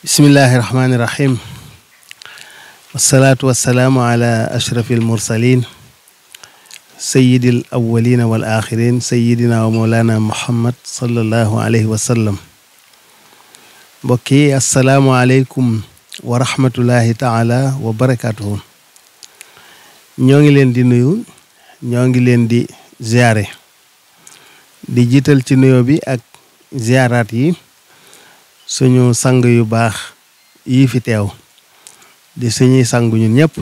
bismillahi rahmaani rahim wasalaatu wasalaamu ala ashrafil mursalin sayyidil awwalina wal axirin sayyidina wa mawlana muhammad sallallahu alayhi wa sallam. mbokk yi assalaamu aleykum wa rahmatullahi taala wa barakaatuhu. ñoo ngi leen di nuyu, ñoo ngi leen di ziyaare, di jiital ci nuyoo bi ak ziyaaraat yi suñu sang yu baax yi fi teew, di suñuy sang ñun ñëpp,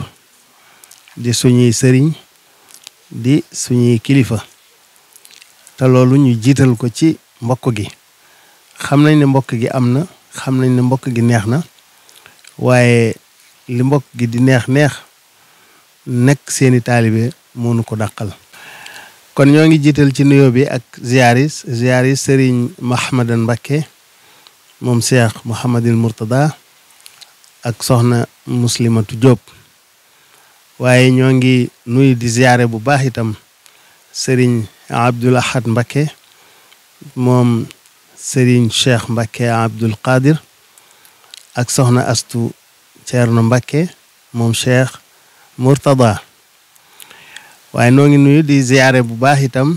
di suñuy sëriñ, di suñuy kilifa, te loolu ñu jiital ko ci mbokk gi. xam nañ ne mbokk gi am na, xam nañ ne mbokk gi neex na, waaye li mbokk gi di neex neex nekk seeni taalibe mënu ko dàqal. kon ñoo ngi jiital ci nuyoo bi ak ziyaari sëriñ Mahamadan Mbakke moom Cheikh Mouhamadul Mourtada ak soxna Muslimatu Diop. waaye ñoo ngi nuyu di ziyaare bu baax itam sëriñ Abdul Ahad Mbakke moom sëriñ Cheikh Mbakke Abdul Qadir ak soxna Astu Ceerno Mbakke moom Cheikh Mourtada. waaye noo ngi nuyu di ziyaare bu baax itam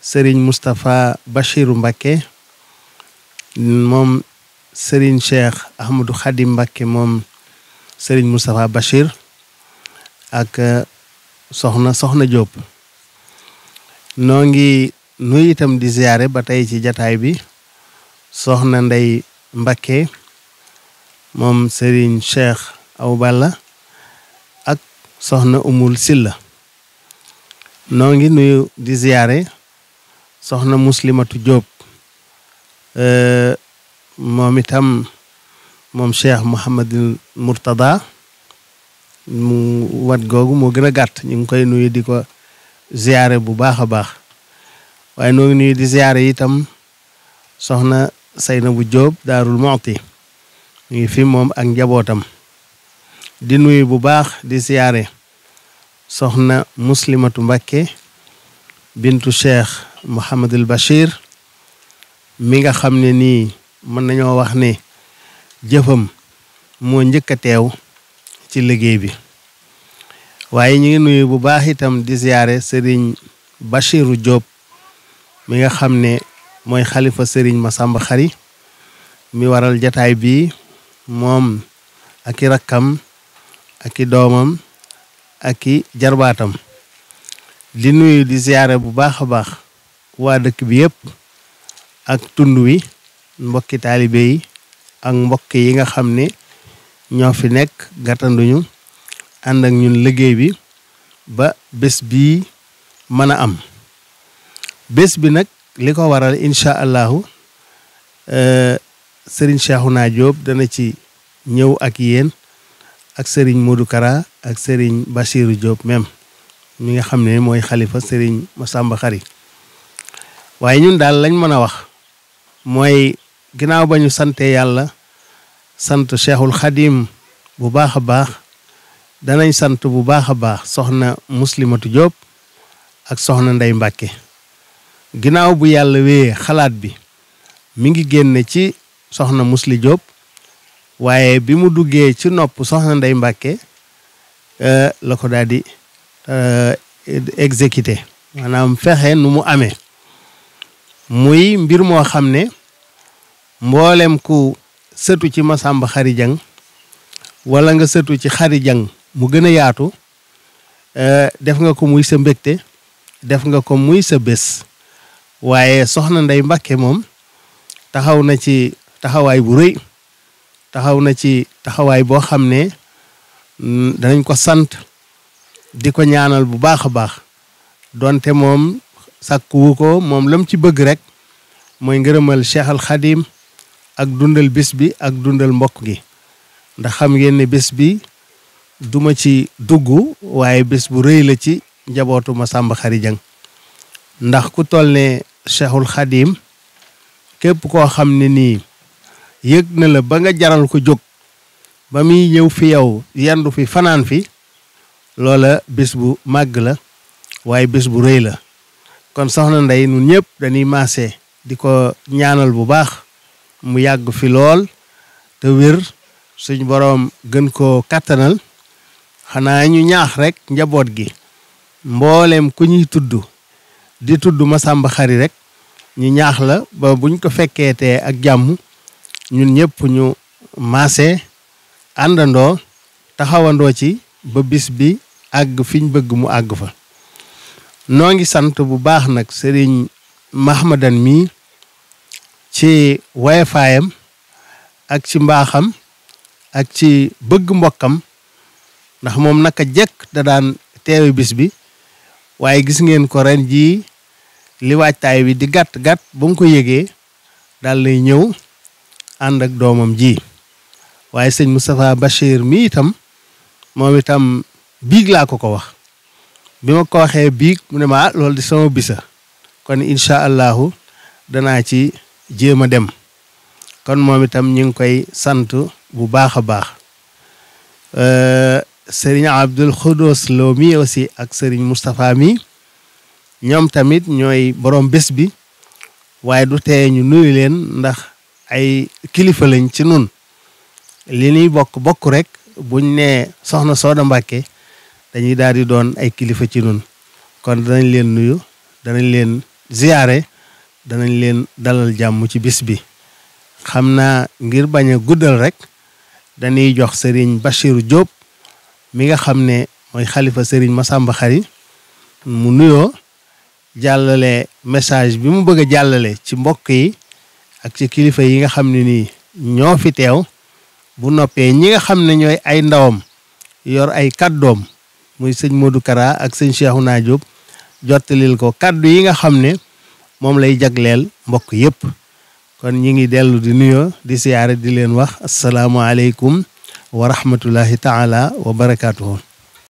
sëriñ Moustapha Bachiru Mbakke moom sëriñ Cheikh Ahmadou Khadim Mbakke moom sëriñ Moustapha Bachir ak soxna Diop. noo ngi nuyu itam di ziyaare ba tey ci jataay bi soxna Ndey Mbakke moom sëriñ Cheikh Aw Balla ak soxna Umul Silla. noo ngi nuyu di ziyaare soxna Muslimatu Diop moom itam moom Cheikh Mouhamadul Mourtada mu wat googu moo gën a gàtt. ñu ngi koy nuyu di ko ziyaare bu baax a baax. waaye noo ngi nuyu di ziyaare itam soxna Saynabu Diop Daarul Muxti ñu ngi fi moom ak njabootam. di nuyu bu baax di ziyaare soxna Muslimatu Mbakke bintu Cheikh Mouhamadul Bachir mi nga xam ne nii mën nañoo wax ne jëfam moo njëkk a teew ci liggéey bi. waaye ñu ngi nuyu bu baax itam di ziyaare sëriñ Bachiru Diop mi nga xam ne mooy xalifa sëriñ Masamba Xari mi waral jataay bi moom ak i rakkam ak i doomam ak i jarbaatam. di nuyu di ziyaare bu baax a baax waa dëkk bi yépp ak tund wi, mbokki taalibe yi ak mbokk yi nga xam ne ñoo fi nekk gàttanduñu ànd ak ñun liggéey bi ba bés bii mën a am. bés bi nag li ko waral incha allahu sëriñ Cheikhouna Diop dana ci ñëw ak yéen ak sëriñ Modou Kara ak sëriñ Bachiru Diop même mi nga xam ne mooy xalifa sëriñ Masamba Xari. waaye ñun daal lañ mën a wax mooy ginnaaw ba ñu sante yàlla sant Cheikhul Xadim bu baax a baax, danañ sant bu baax a baax soxna Muslimatu Diop ak soxna Ndey Mbakke. ginnaaw bu yàlla wéyee xalaat bi mi ngi génne ci soxna Musli Diop, waaye bi mu duggee ci nopp soxna Ndey Mbakke la ko daal di exécuté, maanaam fexe nu mu amee. muy mbir moo xam ne mboolem ku sëtu ci Masamba Xari Jang wala nga sëtu ci Xari Jang mu gën a yaatu, def nga ko muy sa mbégte, def nga ko muy sa bés. waaye soxna Ndey Mbakke moom taxaw na ci taxawaay bu rëy, taxaw na ci taxawaay boo xam ne danañ ko sant di ko ñaanal bu baax a baax. donte moom sàkkuwu ko, moom lam ci bëgg rek mooy ngërëmal Cheikh al Xadim ak dundal bés bi ak dundal mbokk gi. ndax xam ngeen ne bés bi duma ci dugg, waaye bés bu rëy la ci njabootu Masamba Xari Jang. ndax ku toll ne Cheikhul Xadim képp koo xam ne nii yëg na la ba nga jaral ko jóg ba muy ñëw fi yow yendu fi fanaan fi, loola bés bu màgg la, waaye bés bu rëy la. kon soxna Ndey nun ñëpp dañuy maase di ko ñaanal bu baax mu yàgg fi lool te wér suñ boroom gën koo kàttanal. xanaa ñu ñaax rek njaboot gi mboolem ku ñuy tudd di tudd Massamba Khary rek ñu ñaax la ba buñ ko fekkeetee ak jàmm ñun ñëpp ñu maase àndandoo taxawandoo ci ba bis bi àgg fiñ bëgg mu àgg fa. noo ngi sant bu baax nag Serigne Mahmadan mi ci wayefaayam ak ci mbaaxam ak ci bëgg mbokkam ndax moom naka jekk da daan teewe bis bi waaye gis ngeen ko ren jii li waajtaay wi di gàtt-gàtt ba mu ko yëgee daal lay ñëw ànd ak doomam ji. waaye sëñ Moustapha Bachir mi itam moom itam biig laa ko wax bi ma ko waxee biig mu ne ma loolu di sama bisa kon incha allahu danaa ci jéem a dem kon moom itam ñu ngi koy sant bu baax a baax. Sëriñ Abdul Khoudous Lo mi aussi ak sëriñ Moustapha mi ñoom tamit ñooy borom bés bi waaye du tee ñu nuyu leen ndax ay kilifa lañ ci nun li ñuy bokk rek buñ ne soxna Sooda Mbàkke dañuy daal di doon ay kilifa ci nun kon danañ leen nuyu danañ leen ziyaare danañ leen dalal jàmm ci bis bi. xam naa ngir bañ a guddal rek dañuy jox sëriñ Bachir Diop mi nga xam ne mooy xalifa sëriñ Massamba Khary mu nuyoo jàllale message bi mu bëgg a jàllale ci mbokk yi ak ci kilifa yi nga xam ne nii ñoo fi teew. bu noppee ñi nga xam ne ñooy ay ndawam yor ay kàddoom muy sëñ Modou Kara ak sëñ Cheikhouna Diop jottalil ko kàddu yi nga xam ne moom lay jagleel mbokk yépp. kon ñi ngi dellu di nuyoo di siyaare di leen wax asalaamualeykum wa rahmatullahi taala wa barakaatuhu.